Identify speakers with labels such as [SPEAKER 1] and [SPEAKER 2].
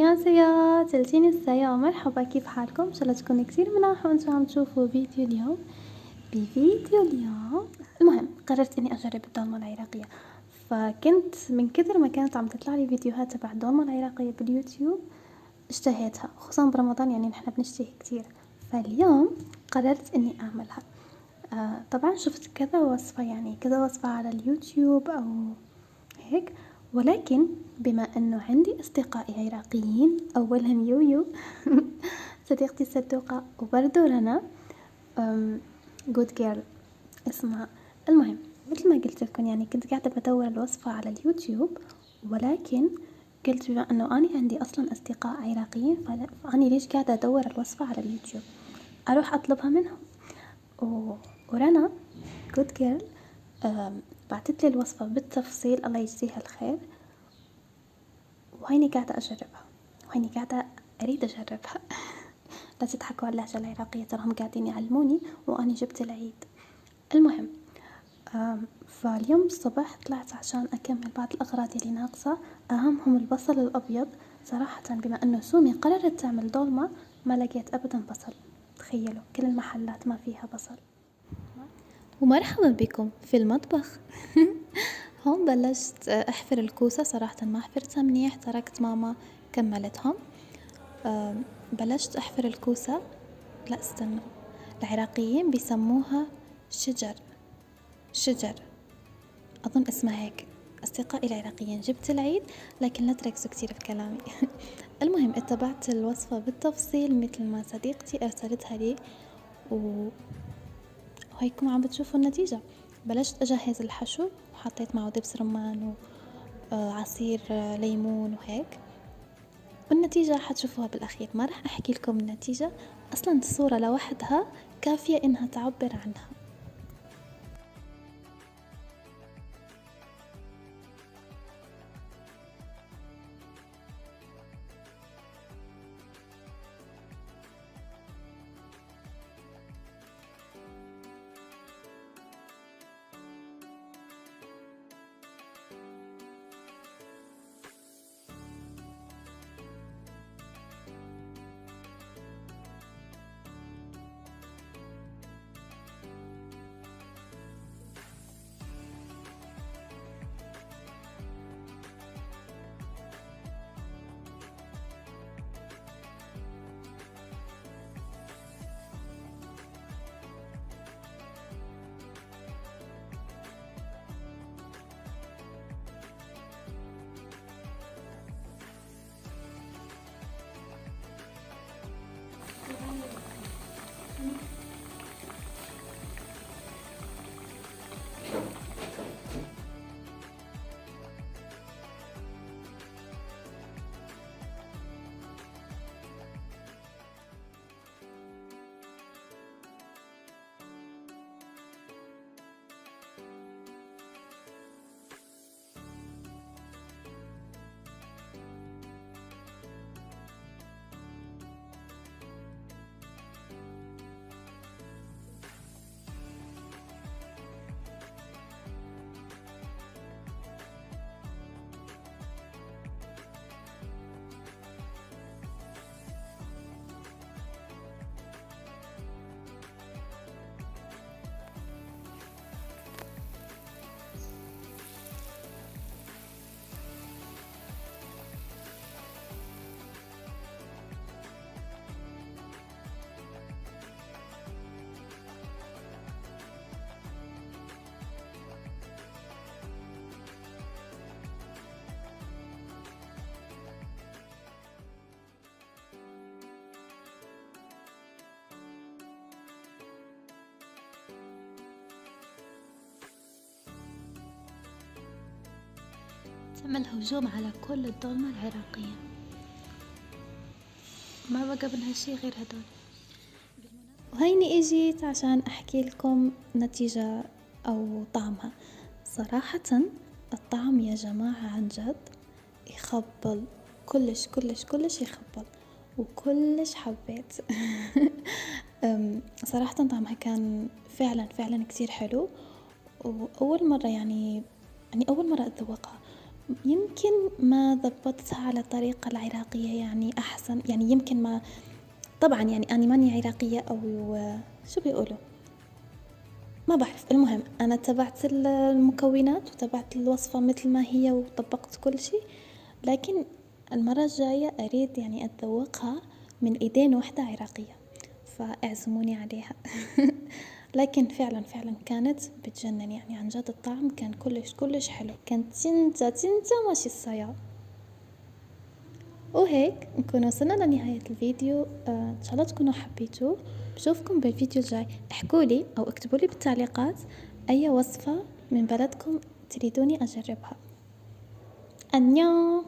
[SPEAKER 1] 안녕하세요. 잘 지냈어요. مرحبا كيف حالكم؟ إن شاء الله تكونوا كتير مناحة وانتوا عم تشوفوا فيديو اليوم. بفيديو اليوم المهم قررت اني اجرب الدولمة العراقية، فكنت من كثر ما كانت عم تطلع لي فيديوهات تبع الدولمة العراقية باليوتيوب اشتهيتها، خصوصا برمضان يعني نحن بنشتهي كتير. فاليوم قررت اني اعملها. طبعا شفت كذا وصفة، يعني كذا وصفة على اليوتيوب او هيك، ولكن بما انه عندي اصدقائي عراقيين اولهم يويو صديقتي الصدوقة وبرضو رنا جود جيرل اسمها. المهم مثل ما قلت لكم يعني كنت قاعدة بدور الوصفة على اليوتيوب، ولكن قلت بما انه اني عندي اصلا اصدقاء عراقيين فاني ليش قاعدة ادور الوصفة على اليوتيوب، اروح اطلبها منهم. ورنا جود جيرل بعتت لي الوصفة بالتفصيل، الله يجزيها الخير، وهيني قاعدة أجربها وهيني قاعدة أريد أجربها. لا تضحكوا على اللهجة العراقية، تراهم قاعدين يعلموني وأنا جبت العيد. المهم فاليوم الصبح طلعت عشان أكمل بعض الأغراض اللي ناقصة، أهمهم البصل الأبيض. صراحة بما أنه سومي قررت تعمل دولمة ما لقيت أبدا بصل، تخيلوا كل المحلات ما فيها بصل. ومرحبا بكم في المطبخ. هون بلشت احفر الكوسة، صراحة ما حفرتها منيح، تركت ماما كملتهم. بلشت احفر الكوسة. لا استنوا، العراقيين بيسموها شجر اظن اسمها هيك. اصدقائي العراقيين جبت العيد، لكن لا تركزوا كتير في كلامي. المهم اتبعت الوصفة بالتفصيل مثل ما صديقتي ارسلتها لي، وهيكم عم بتشوفوا النتيجة. بلشت أجهز الحشو وحطيت معه دبس رمان وعصير ليمون وهيك، والنتيجة حتشوفوها بالأخير. ما رح أحكي لكم النتيجة، أصلا الصورة لوحدها كافية إنها تعبر عنها. تعمل هجوم على كل الدولمة العراقية، ما بقى منها شي غير هدول. وهيني اجيت عشان احكي لكم نتيجة او طعمها. صراحة الطعم يا جماعة عن جد يخبل، كلش يخبل، وكلش حبيت. صراحة طعمها كان فعلا كتير حلو، وأول مرة يعني أول مرة أتذوقها. يمكن ما ضبطتها على الطريقة العراقية يعني أحسن، يعني يمكن ما، طبعا يعني أنا ماني عراقية أو شو بيقولوا، ما بعرف. المهم أنا تبعت المكونات وتبعت الوصفة مثل ما هي وطبقت كل شي، لكن المرة الجاية أريد يعني أتذوقها من إيدين وحدة عراقية، فاعزموني عليها. لكن فعلا فعلا كانت بتجنن، يعني عن جد الطعم كان كلش كلش حلو، كان تنتا ماشي الصيا. وهيك نكون وصلنا لنهاية الفيديو. ان شاء الله تكونوا حبيتوه. بشوفكم بالفيديو الجاي. احكولي او اكتبولي بالتعليقات اي وصفة من بلدكم تريدوني اجربها. انيو.